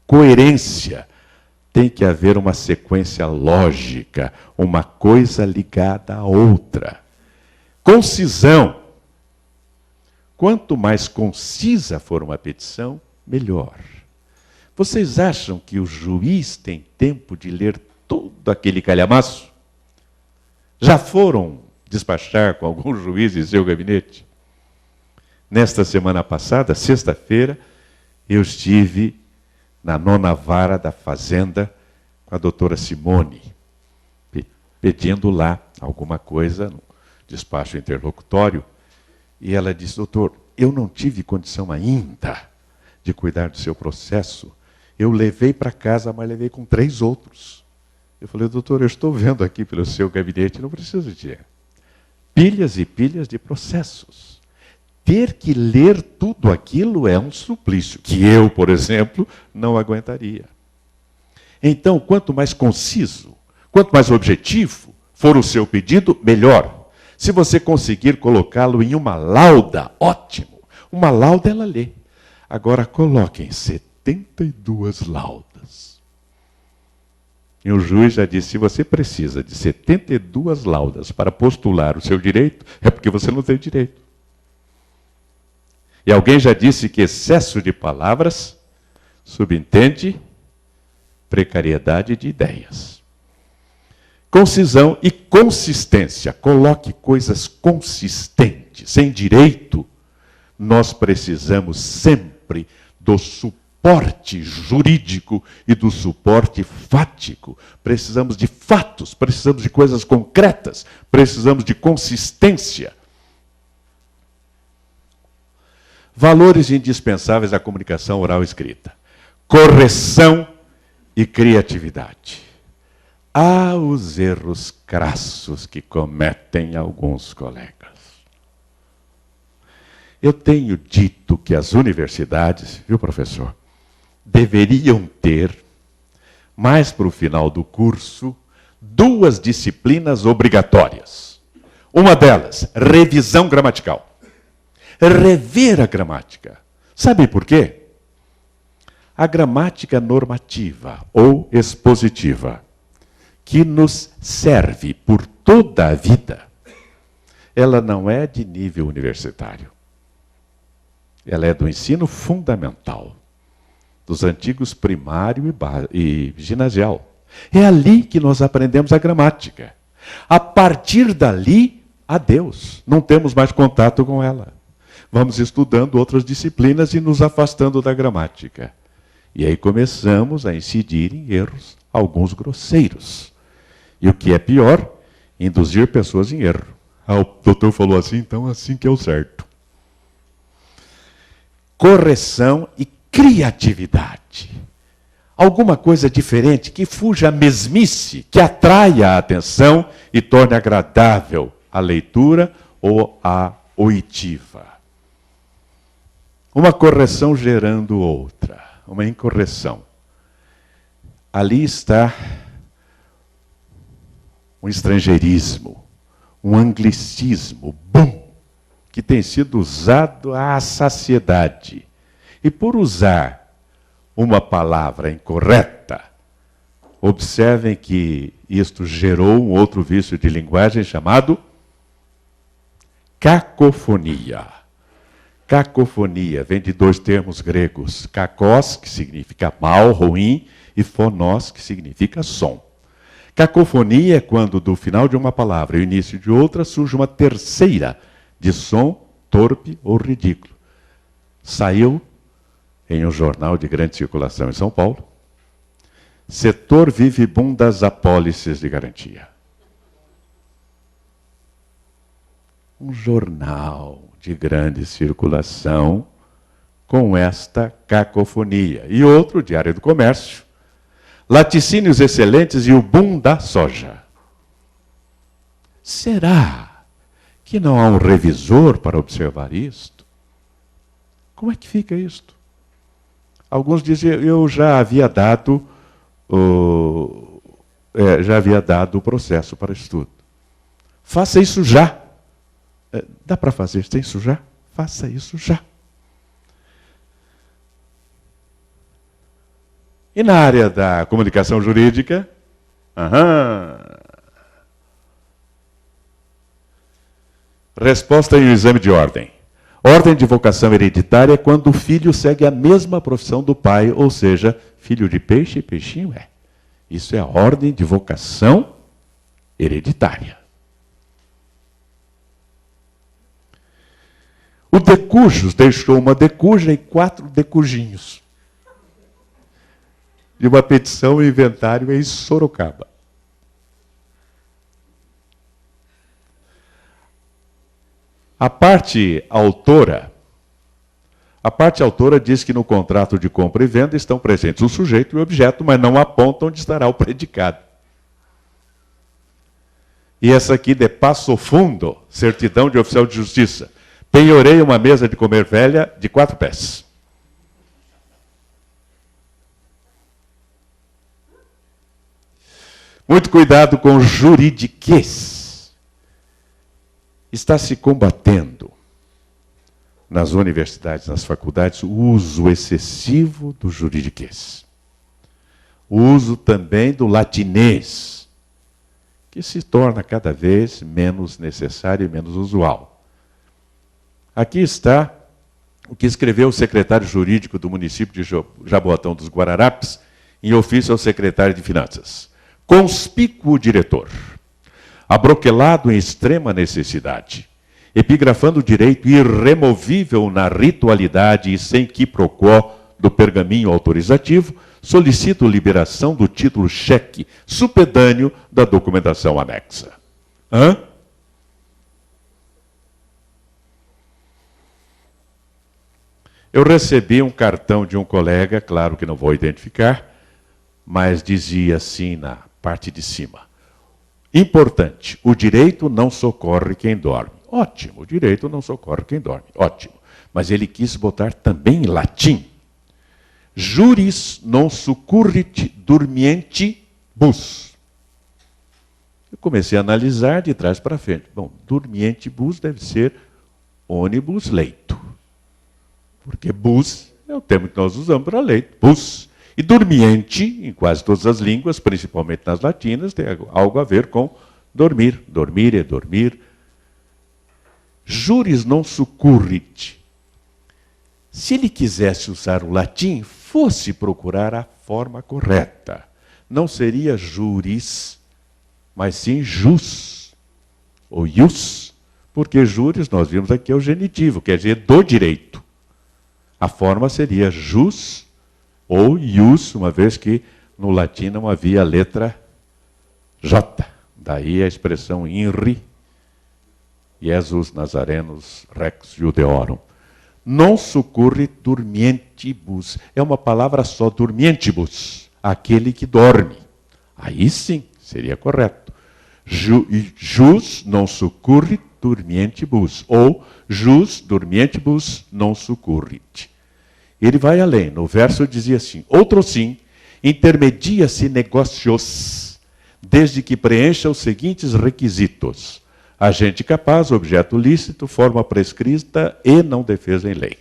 Coerência. Tem que haver uma sequência lógica, uma coisa ligada à outra. Concisão. Quanto mais concisa for uma petição, melhor. Vocês acham que o juiz tem tempo de ler todo aquele calhamaço? Já foram despachar com algum juiz em seu gabinete? Nesta semana passada, sexta-feira, eu estive na 9ª Vara da Fazenda com a doutora Simone, pedindo lá alguma coisa, no despacho interlocutório, e ela disse: doutor, eu não tive condição ainda de cuidar do seu processo. Eu levei para casa, mas levei com 3 outros. Eu falei: doutor, eu estou vendo aqui pelo seu gabinete, não preciso de pilhas e pilhas de processos. Ter que ler tudo aquilo é um suplício, que eu, por exemplo, não aguentaria. Então, quanto mais conciso, quanto mais objetivo for o seu pedido, melhor. Se você conseguir colocá-lo em uma lauda, ótimo. Uma lauda ela lê. Agora coloquem 72 laudas. E o juiz já disse: se você precisa de 72 laudas para postular o seu direito, é porque você não tem direito. E alguém já disse que excesso de palavras subentende precariedade de ideias. Concisão e consistência. Coloque coisas consistentes. Em direito, nós precisamos sempre do suporte jurídico e do suporte fático. Precisamos de fatos, precisamos de coisas concretas, precisamos de consistência. Valores indispensáveis da comunicação oral e escrita. Correção e criatividade. Há os erros crassos que cometem alguns colegas. Eu tenho dito que as universidades, viu, professor, deveriam ter, mais para o final do curso, 2 disciplinas obrigatórias. Uma delas, revisão gramatical. Rever a gramática. Sabe por quê? A gramática normativa ou expositiva, que nos serve por toda a vida, ela não é de nível universitário. Ela é do ensino fundamental, dos antigos primário e ginasial. É ali que nós aprendemos a gramática. A partir dali, adeus. Não temos mais contato com ela. Vamos estudando outras disciplinas e nos afastando da gramática. E aí começamos a incidir em erros, alguns grosseiros. E o que é pior, induzir pessoas em erro. Ah, o doutor falou assim, então assim que é o certo. Correção e criatividade. Alguma coisa diferente que fuja à mesmice, que atraia a atenção e torne agradável a leitura ou a oitiva. Uma correção gerando outra, uma incorreção. Ali está um estrangeirismo, um anglicismo, que tem sido usado à saciedade. E por usar uma palavra incorreta, observem que isto gerou um outro vício de linguagem chamado cacofonia. Cacofonia vem de 2 termos gregos, kakos, que significa mal, ruim, e fonos, que significa som. Cacofonia é quando do final de uma palavra e o início de outra surge uma terceira, de som torpe ou ridículo. Saiu em um jornal de grande circulação em São Paulo, setor Vivibum das apólices de garantia. Um jornal de grande circulação com esta cacofonia. E outro, Diário do Comércio, laticínios excelentes e o boom da soja. Será que não há um revisor para observar isto? Como é que fica isto? Alguns dizem, eu já havia dado o processo para estudo. Faça isso já. Dá para fazer isso já? Faça isso já. E na área da comunicação jurídica? Resposta em um exame de ordem. Ordem de vocação hereditária é quando o filho segue a mesma profissão do pai, ou seja, filho de peixe, peixinho é. Isso é a ordem de vocação hereditária. O decujus deixou uma decuja e 4 decujinhos. De uma petição e inventário em Sorocaba. A parte autora diz que no contrato de compra e venda estão presentes o sujeito e o objeto, mas não apontam onde estará o predicado. E essa aqui de passo fundo, certidão de oficial de justiça. Penhorei uma mesa de comer velha de 4 pés. Muito cuidado com o juridiquês. Está se combatendo nas universidades, nas faculdades, o uso excessivo do juridiquês. O uso também do latinês, que se torna cada vez menos necessário e menos usual. Aqui está o que escreveu o secretário jurídico do município de Jaboatão dos Guararapes, em ofício ao secretário de Finanças. Conspícuo diretor, abroquelado em extrema necessidade, epigrafando direito irremovível na ritualidade e sem quiproquó do pergaminho autorizativo, solicito liberação do título cheque supedâneo da documentação anexa. Eu recebi um cartão de um colega, claro que não vou identificar, mas dizia assim na parte de cima. Importante, o direito não socorre quem dorme. Ótimo, o direito não socorre quem dorme. Ótimo. Mas ele quis botar também em latim. Juris non succurrit dormientibus. Eu comecei a analisar de trás para frente. Bom, dormientibus deve ser ônibus leito. Porque bus é o termo que nós usamos para leito. Bus. E dormiente, em quase todas as línguas, principalmente nas latinas, tem algo a ver com dormir. Dormir é dormir. Juris non succurrit. Se ele quisesse usar o latim, fosse procurar a forma correta. Não seria juris, mas sim jus, ou ius, porque juris, nós vimos aqui, é o genitivo, quer dizer, do direito. A forma seria jus ou ius, uma vez que no latim não havia a letra J. Daí a expressão INRI, Jesus Nazarenus Rex Judeorum. Non succurrit dormientibus. É uma palavra só, dormientibus, aquele que dorme. Aí sim, seria correto. Jus non succurrit dormientibus, ou jus dormientibus non succurrit. Ele vai além, no verso dizia assim, outro sim, intermedia-se negócios, desde que preencha os seguintes requisitos. Agente capaz, objeto lícito, forma prescrita e não defesa em lei.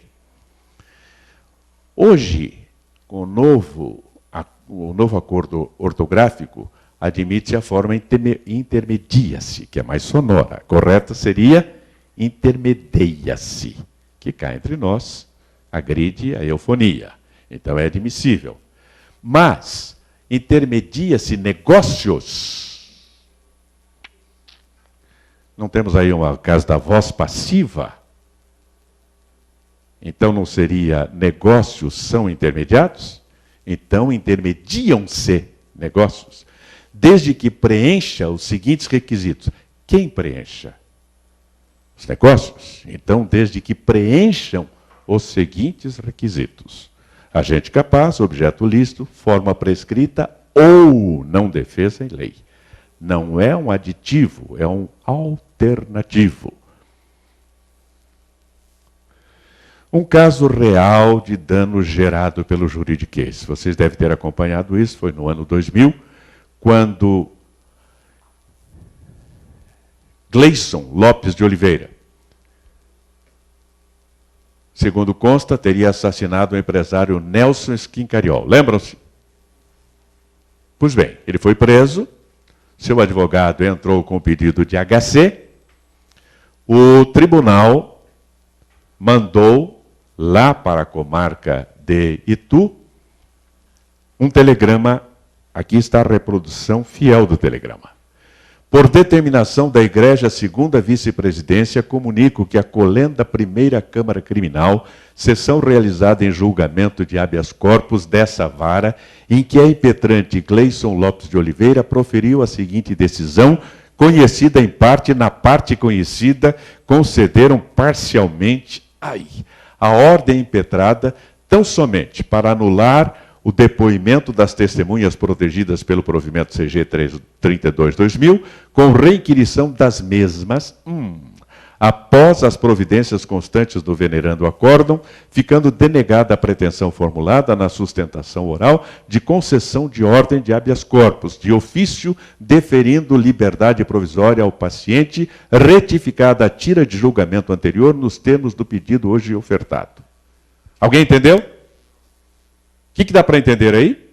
Hoje, com o novo acordo ortográfico, admite a forma intermedia-se, que é mais sonora. A correta seria intermedeia-se, que cá entre nós agride a eufonia. Então é admissível. Mas intermedia-se negócios. Não temos aí uma caso da voz passiva? Então não seria negócios são intermediados? Então intermediam-se negócios. Desde que preencha os seguintes requisitos. Quem preencha? Os negócios. Então, desde que preencham os seguintes requisitos. Agente capaz, objeto lícito, forma prescrita ou não defesa em lei. não é um aditivo, é um alternativo. Um caso real de dano gerado pelo juridiquês. Vocês devem ter acompanhado isso, foi no ano 2000, quando Gleison Lopes de Oliveira, segundo consta, teria assassinado o empresário Nelson Schincariol. Lembram-se? Pois bem, ele foi preso, seu advogado entrou com o pedido de HC, o tribunal mandou lá para a comarca de Itu um telegrama, aqui está a reprodução fiel do telegrama. Por determinação da Igreja Segunda Vice-Presidência, comunico que a colenda Primeira Câmara Criminal, sessão realizada em julgamento de habeas corpus dessa vara, em que a impetrante Gleison Lopes de Oliveira proferiu a seguinte decisão, conhecida em parte, na parte conhecida, concederam parcialmente a ordem impetrada, tão somente para anular o depoimento das testemunhas protegidas pelo provimento CG 32/2000, com reinquirição das mesmas, após as providências constantes do venerando acórdão, ficando denegada a pretensão formulada na sustentação oral de concessão de ordem de habeas corpus, de ofício deferindo liberdade provisória ao paciente, retificada a tira de julgamento anterior nos termos do pedido hoje ofertado. Alguém entendeu? O que dá para entender aí?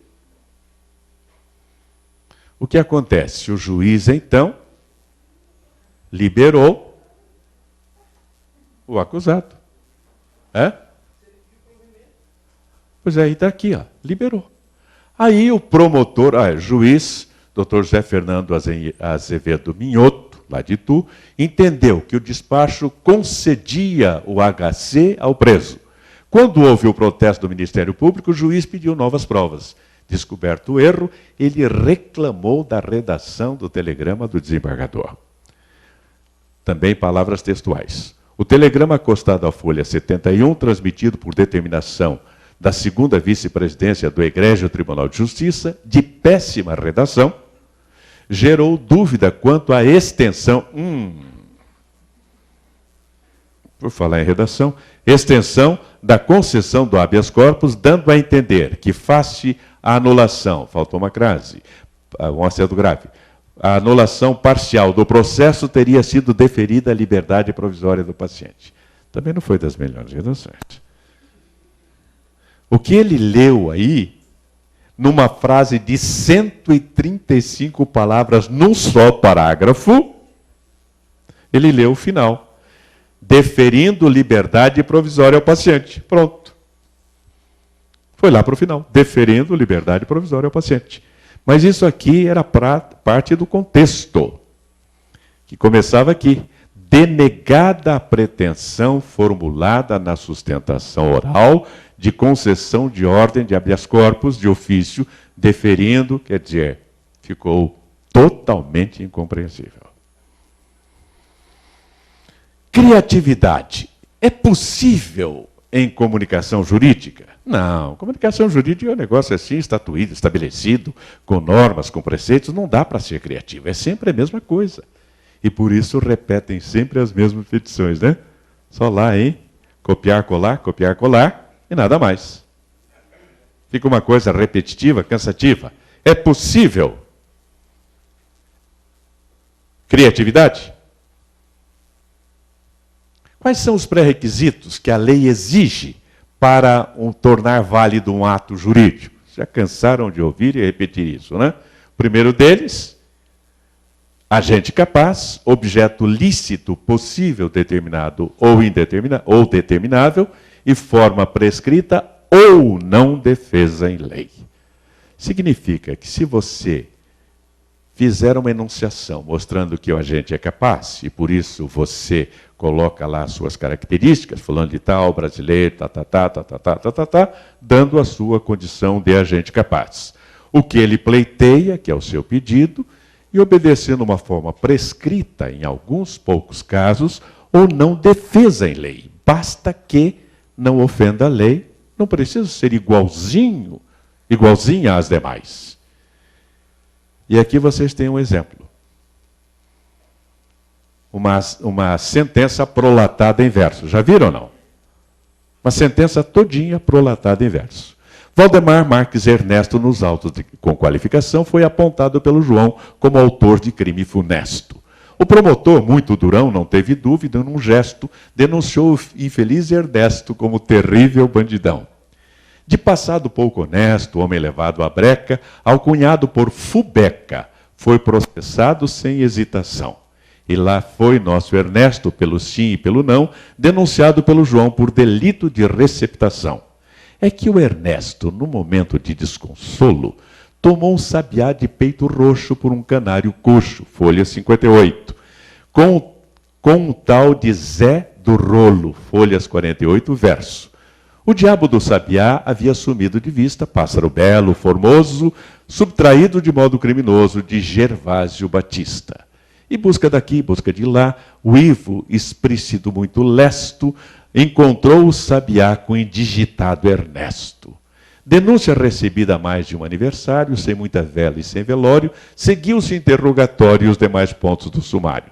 O que acontece? O juiz, então, liberou o acusado. Pois é, aí está aqui, liberou. Aí o promotor, juiz, Dr. José Fernando Azevedo Minhoto, lá de Itu, entendeu que o despacho concedia o HC ao preso. Quando houve o protesto do Ministério Público, o juiz pediu novas provas. Descoberto o erro, ele reclamou da redação do telegrama do desembargador. Também palavras textuais. O telegrama acostado à folha 71, transmitido por determinação da segunda vice-presidência do Egrégio Tribunal de Justiça, de péssima redação, gerou dúvida quanto à extensão... Por falar em redação, extensão da concessão do habeas corpus, dando a entender que, face à anulação, faltou uma crase, um acento grave, a anulação parcial do processo teria sido deferida à liberdade provisória do paciente. Também não foi das melhores redações. O que ele leu aí, numa frase de 135 palavras num só parágrafo, ele leu o final. Deferindo liberdade provisória ao paciente. Pronto. Foi lá para o final. Deferindo liberdade provisória ao paciente. Mas isso aqui era parte do contexto, que começava aqui. Denegada a pretensão formulada na sustentação oral de concessão de ordem de habeas corpus de ofício, deferindo, quer dizer, ficou totalmente incompreensível. Criatividade. É possível em comunicação jurídica? Não, comunicação jurídica é um negócio assim, estabelecido, com normas, com preceitos, não dá para ser criativo, é sempre a mesma coisa. E por isso repetem sempre as mesmas petições, né? Só lá, hein? Copiar, colar, e nada mais. Fica uma coisa repetitiva, cansativa. É possível criatividade? Quais são os pré-requisitos que a lei exige para tornar válido um ato jurídico? Já cansaram de ouvir e repetir isso, né? O primeiro deles, agente capaz, objeto lícito, possível, determinado ou indeterminado, ou determinável, e forma prescrita ou não defesa em lei. Significa que se você fizer uma enunciação mostrando que o agente é capaz, e por isso você coloca lá as suas características, fulano de tal, brasileiro, dando a sua condição de agente capaz. O que ele pleiteia, que é o seu pedido, e obedecendo uma forma prescrita, em alguns poucos casos, ou não defesa em lei. Basta que não ofenda a lei, não precisa ser igualzinha às demais. E aqui vocês têm um exemplo. uma sentença prolatada em verso. Já viram ou não? Uma sentença todinha prolatada em verso. Valdemar Marques Ernesto, nos autos com qualificação, foi apontado pelo João como autor de crime funesto. O promotor, muito durão, não teve dúvida, num gesto, denunciou o infeliz Ernesto como terrível bandidão. De passado pouco honesto, homem levado à breca, alcunhado por Fubeca, foi processado sem hesitação. E lá foi nosso Ernesto, pelo sim e pelo não, denunciado pelo João por delito de receptação. É que o Ernesto, no momento de desconsolo, tomou um sabiá de peito roxo por um canário coxo, folha 58, com um tal de Zé do Rolo, folhas 48, verso. O diabo do sabiá havia sumido de vista, pássaro belo, formoso, subtraído de modo criminoso de Gervásio Batista. E busca daqui, busca de lá, o Ivo, explícito muito lesto, encontrou o sabiá com indigitado Ernesto. Denúncia recebida a mais de um aniversário, sem muita vela e sem velório, seguiu-se interrogatório e os demais pontos do sumário.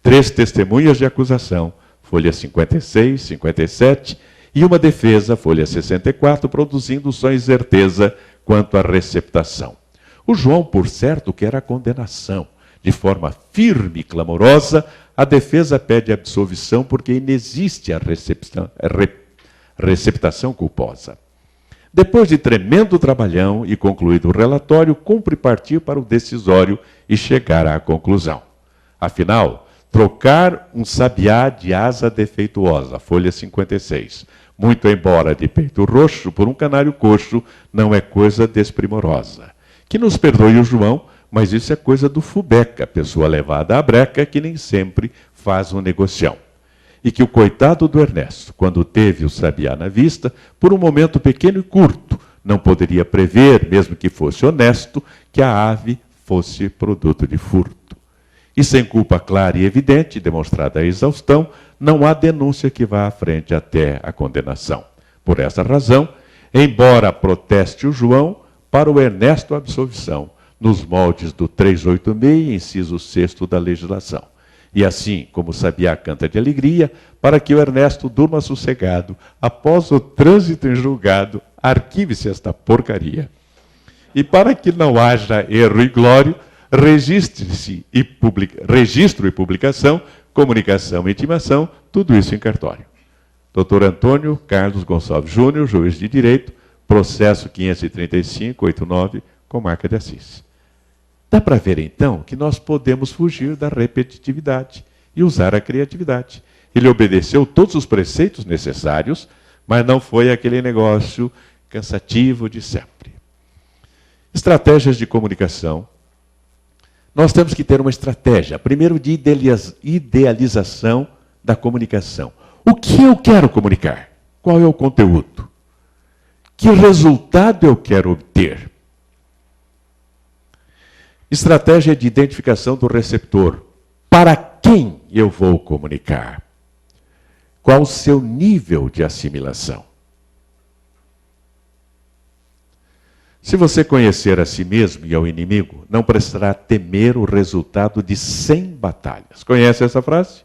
3 testemunhas de acusação, folha 56, 57, e uma defesa, folha 64, produzindo só incerteza quanto à receptação. O João, por certo, quer a condenação. De forma firme e clamorosa, a defesa pede absolvição porque inexiste a receptação culposa. Depois de tremendo trabalhão e concluído o relatório, cumpre partir para o decisório e chegar à conclusão. Afinal, trocar um sabiá de asa defeituosa, folha 56, muito embora de peito roxo, por um canário coxo, não é coisa desprimorosa. Que nos perdoe o João, mas isso é coisa do Fubeca, pessoa levada à breca que nem sempre faz um negocião. E que o coitado do Ernesto, quando teve o sabiá na vista, por um momento pequeno e curto, não poderia prever, mesmo que fosse honesto, que a ave fosse produto de furto. E sem culpa clara e evidente, demonstrada a exaustão, não há denúncia que vá à frente até a condenação. Por essa razão, embora proteste o João, para o Ernesto a absolvição, nos moldes do 386, inciso 6º da legislação. E assim, como o sabiá canta de alegria, para que o Ernesto durma sossegado, após o trânsito em julgado, arquive-se esta porcaria. E para que não haja erro e glório, registro e publicação, comunicação e intimação, tudo isso em cartório. Dr. Antônio Carlos Gonçalves Júnior, juiz de direito, processo 535-89, comarca de Assis. Dá para ver, então, que nós podemos fugir da repetitividade e usar a criatividade. Ele obedeceu todos os preceitos necessários, mas não foi aquele negócio cansativo de sempre. Estratégias de comunicação. Nós temos que ter uma estratégia, primeiro de idealização da comunicação. O que eu quero comunicar? Qual é o conteúdo? Que resultado eu quero obter? Estratégia de identificação do receptor. Para quem eu vou comunicar? Qual o seu nível de assimilação? Se você conhecer a si mesmo e ao inimigo, não precisará temer o resultado de 100 batalhas. Conhece essa frase?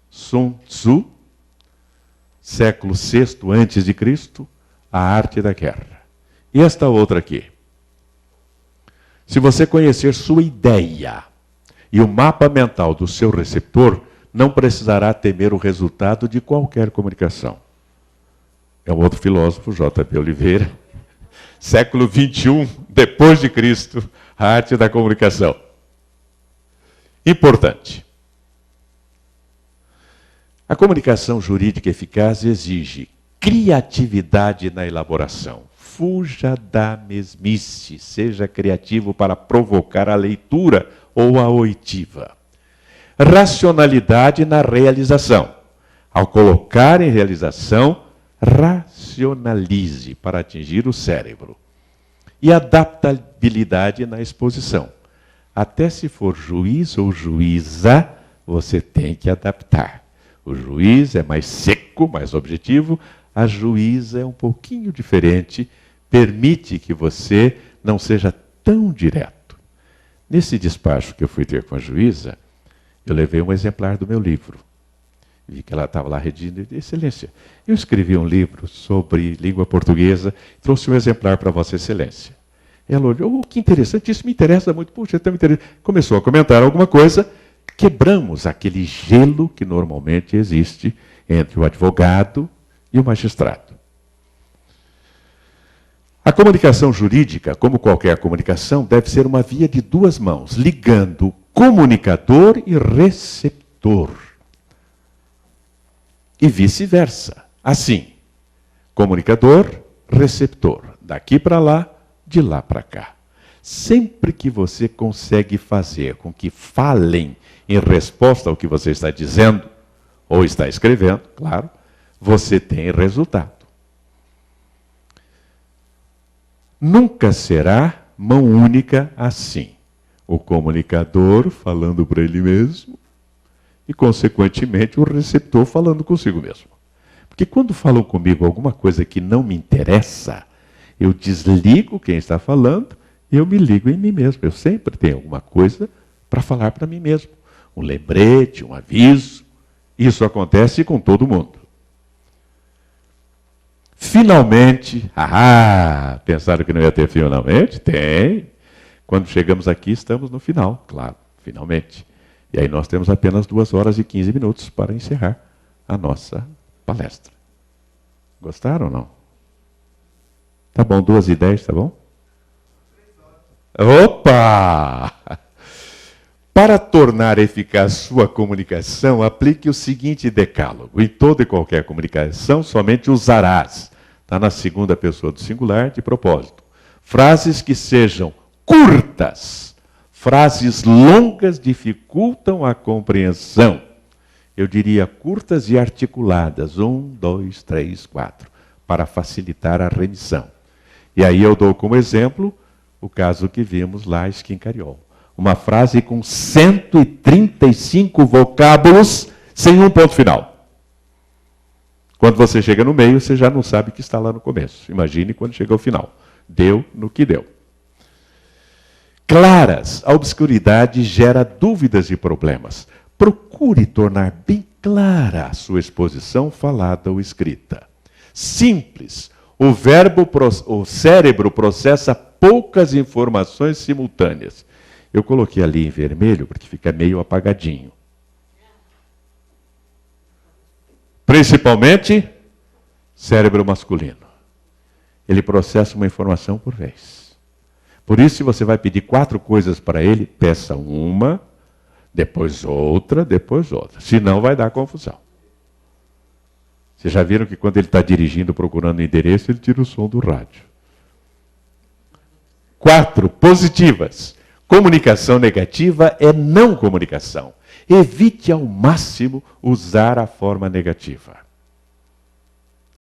Sun Tzu, século VI a.C., A Arte da Guerra. E esta outra aqui. Se você conhecer sua ideia e o mapa mental do seu receptor, não precisará temer o resultado de qualquer comunicação. É um outro filósofo, J.B. Oliveira, século XXI, depois de Cristo, a arte da comunicação. Importante. A comunicação jurídica eficaz exige criatividade na elaboração. Fuja da mesmice, seja criativo para provocar a leitura ou a oitiva. Racionalidade na realização. Ao colocar em realização, racionalize para atingir o cérebro. E adaptabilidade na exposição. Até se for juiz ou juíza, você tem que adaptar. O juiz é mais seco, mais objetivo, a juíza é um pouquinho diferente, permite que você não seja tão direto. Nesse despacho que eu fui ter com a juíza, Eu levei um exemplar do meu livro. Vi que ela estava lá redigindo. Excelência, eu escrevi um livro sobre língua portuguesa, trouxe um exemplar para Vossa Excelência. Ela olhou, que interessante, isso me interessa muito. Puxa, me interessa. Começou a comentar alguma coisa, quebramos aquele gelo que normalmente existe entre o advogado e o magistrado. A comunicação jurídica, como qualquer comunicação, deve ser uma via de duas mãos, ligando comunicador e receptor. E vice-versa. Assim, comunicador, receptor. Daqui para lá, de lá para cá. Sempre que você consegue fazer com que falem em resposta ao que você está dizendo, ou está escrevendo, claro, você tem resultado. Nunca será mão única assim. O comunicador falando para ele mesmo e, consequentemente, o receptor falando consigo mesmo. Porque quando falam comigo alguma coisa que não me interessa, eu desligo quem está falando e eu me ligo em mim mesmo. Eu sempre tenho alguma coisa para falar para mim mesmo. Um lembrete, um aviso. Isso acontece com todo mundo. Finalmente, pensaram que não ia ter finalmente? Tem. Quando chegamos aqui, estamos no final, claro, finalmente. E aí nós temos apenas 2 horas e 15 minutos para encerrar a nossa palestra. Gostaram ou não? Tá bom, 2h10, tá bom? Opa! Para tornar eficaz sua comunicação, aplique o seguinte decálogo. Em toda e qualquer comunicação, somente usarás, está na segunda pessoa do singular, de propósito, frases que sejam curtas. Frases longas dificultam a compreensão. Eu diria curtas e articuladas, 1, 2, 3, 4, para facilitar a remissão. E aí eu dou como exemplo o caso que vimos lá, Esquincariol. Uma frase com 135 vocábulos, sem um ponto final. Quando você chega no meio, você já não sabe que está lá no começo. Imagine quando chega ao final. Deu no que deu. Claras, a obscuridade gera dúvidas e problemas. Procure tornar bem clara a sua exposição falada ou escrita. Simples. O cérebro processa poucas informações simultâneas. Eu coloquei ali em vermelho porque fica meio apagadinho. Principalmente, cérebro masculino. Ele processa uma informação por vez. Por isso, se você vai pedir 4 coisas para ele, peça uma, depois outra, depois outra. Senão vai dar confusão. Vocês já viram que quando ele está dirigindo, procurando o endereço, ele tira o som do rádio. 4 positivas. Comunicação negativa é não comunicação. Evite ao máximo usar a forma negativa.